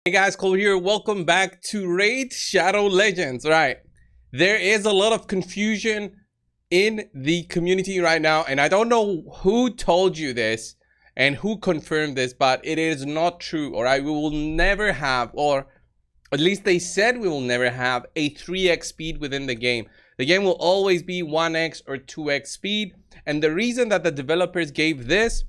Hey guys, Cole here. Welcome back to Raid Shadow Legends. Right, there is a lot of confusion in the community right now, and I don't know who told you this and who confirmed this, but it is not true. All right, we will never have, or at least they said we will never have, a 3x speed within the game. The game will always be 1x or 2x speed, and the reason that the developers gave this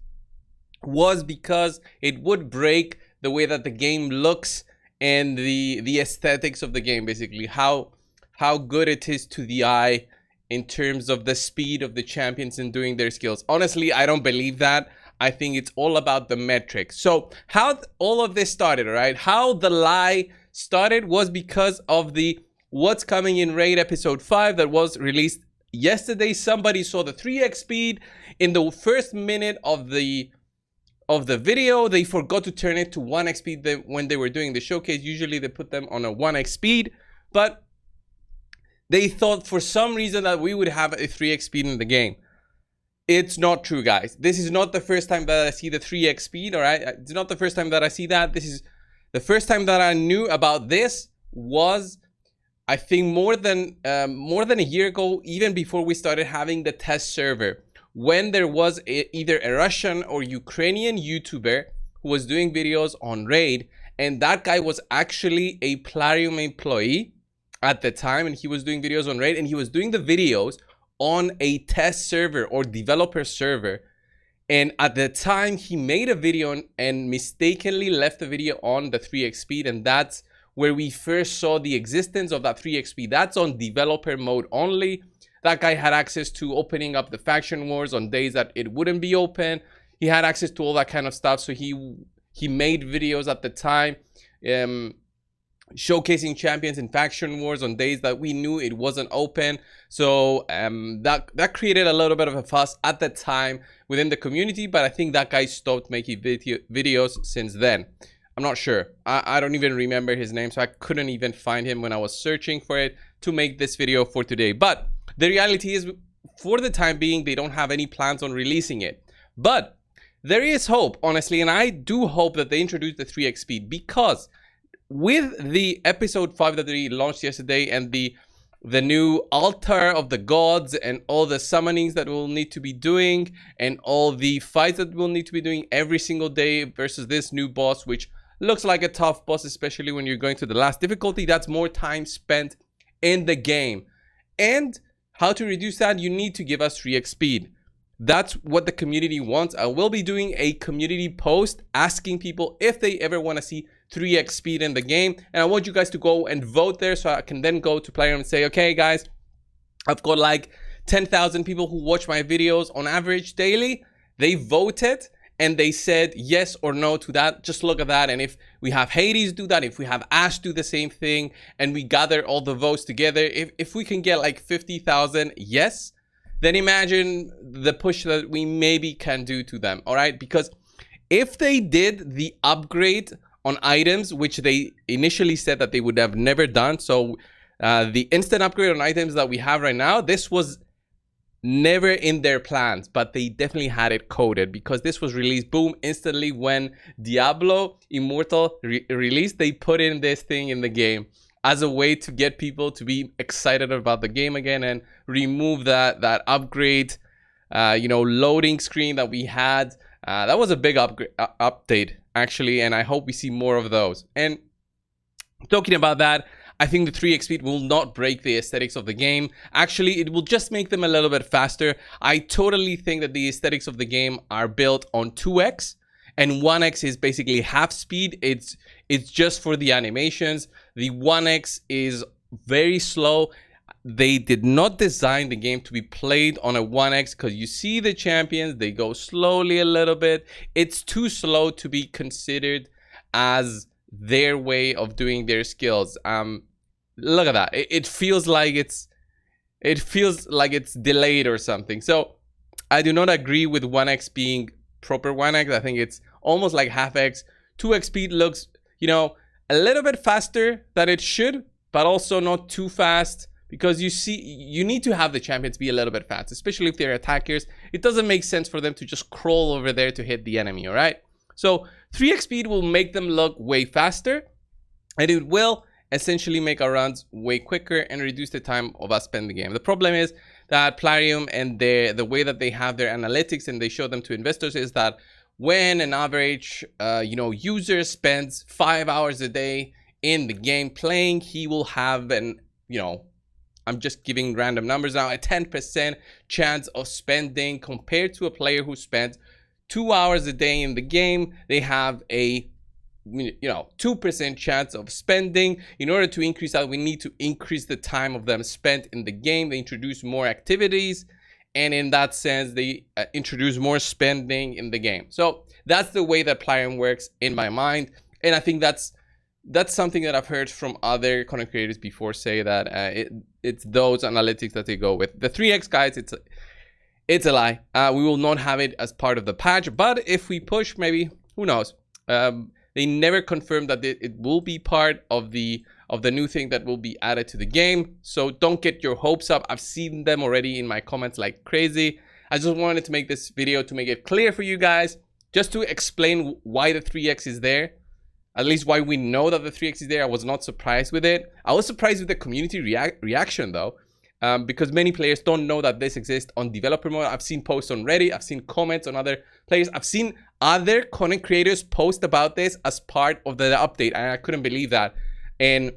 was because it would break the way that the game looks and the aesthetics of the game, basically how good it is to the eye in terms of the speed of the champions in doing their skills. Honestly, I don't believe that. I think it's all about the metrics. So how all of this started, all right? How the lie started was because of the What's Coming in Raid episode 5 that was released yesterday. Somebody saw the 3x speed in the first minute of the video. They forgot to turn it to 1x speed when they were doing the showcase. Usually they put them on a 1x speed, but they thought for some reason that we would have a 3x speed in the game. It's not true, guys. This is not the first time that I see the 3x speed, all right? It's not the first time that I see that. This is the first time that I knew about this was, I think, more than a year ago, even before we started having the test server, when there was either a Russian or Ukrainian YouTuber who was doing videos on Raid, and that guy was actually a Plarium employee at the time, and he was doing videos on Raid, and he was doing the videos on a test server or developer server. And at the time, he made a video and mistakenly left the video on the 3x speed, and that's where we first saw the existence of that 3x speed. That's on developer mode only. That guy had access to opening up the faction wars on days that it wouldn't be open. He had access to all that kind of stuff. So he made videos at the time showcasing champions in faction wars on days that we knew it wasn't open. So that created a little bit of a fuss at the time within the community. But I think that guy stopped making videos since then. I'm not sure. I don't even remember his name. So I couldn't even find him when I was searching for it to make this video for today. But the reality is, for the time being, they don't have any plans on releasing it. But there is hope, honestly, and I do hope that they introduce the 3x speed, because with the episode 5 that they launched yesterday and the new altar of the gods and all the summonings that we'll need to be doing and all the fights that we'll need to be doing every single day versus this new boss, which looks like a tough boss, especially when you're going to the last difficulty, that's more time spent in the game. And how to reduce that? You need to give us 3x speed. That's what the community wants. I will be doing a community post asking people if they ever want to see 3x speed in the game. And I want you guys to go and vote there, so I can then go to Player and say, okay, guys, I've got like 10,000 people who watch my videos on average daily. They voted and they said yes or no to that. Just look at that. And if we have Hades do that, if we have Ash do the same thing, and we gather all the votes together, if we can get like 50,000 yes, then imagine the push that we maybe can do to them. All right, because if they did the upgrade on items, which they initially said that they would have never done, so the instant upgrade on items that we have right now, this was never in their plans, but they definitely had it coded, because this was released boom instantly when Diablo Immortal released. They put in this thing in the game as a way to get people to be excited about the game again and remove that upgrade loading screen that we had. That was a big update actually, and I hope we see more of those. And talking about that, I think the 3x speed will not break the aesthetics of the game. Actually, it will just make them a little bit faster. I totally think that the aesthetics of the game are built on 2x, and 1x is basically half speed. It's just for the animations. The 1x is very slow. They did not design the game to be played on a 1x, because you see the champions, they go slowly a little bit. It's too slow to be considered as their way of doing their skills. Look at that. It feels like it's delayed or something. So I do not agree with 1x being proper 1x. I think it's almost like half x. 2x speed looks, a little bit faster than it should, but also not too fast, because you need to have the champions be a little bit fast, especially if they're attackers. It doesn't make sense for them to just crawl over there to hit the enemy. All right, so 3x speed will make them look way faster, and it will essentially make our runs way quicker and reduce the time of us spending the game. The problem is that Plarium and the way that they have their analytics and they show them to investors is that when an average user spends 5 hours a day in the game playing, he will have an, I'm just giving random numbers now, a 10% chance of spending compared to a player who spends 2 hours a day in the game. They have a 2% chance of spending. In order to increase that, we need to increase the time of them spent in the game. They introduce more activities, and in that sense, they introduce more spending in the game. So that's the way that Plarium works in my mind, and I think that's something that I've heard from other content creators before, say that it's those analytics that they go with. The 3x, guys, it's a lie. We will not have it as part of the patch, but if we push, maybe, who knows? They never confirmed that it will be part of the new thing that will be added to the game. So don't get your hopes up. I've seen them already in my comments like crazy. I just wanted to make this video to make it clear for you guys, just to explain why the 3x is there. At least why we know that the 3x is there. I was not surprised with it. I was surprised with the community reaction though, because many players don't know that this exists on developer mode. I've seen posts on Reddit. I've seen comments on other players. I've seen other content creators post about this as part of the update, and I couldn't believe that. And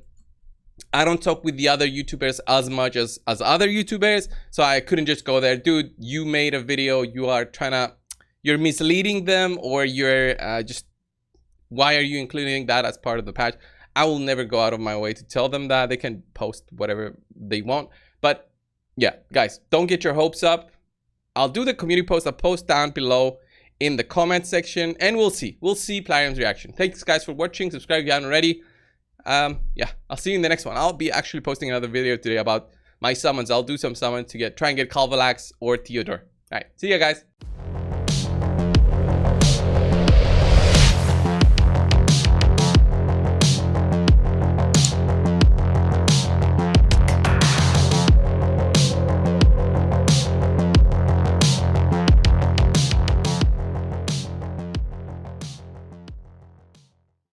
I don't talk with the other YouTubers as much as other YouTubers, so I couldn't just go there. Dude, you made a video. You're misleading them, or you're why are you including that as part of the patch? I will never go out of my way to tell them that. They can post whatever they want. But yeah, guys, don't get your hopes up. I'll do the community post. I'll post down below in the comment section, and we'll see Plarium's reaction. Thanks guys for watching. Subscribe if you haven't already. Yeah, I'll see you in the next one. I'll be actually posting another video today about my summons. I'll do some summons to try and get Calvalax or Theodore. All right, see ya guys.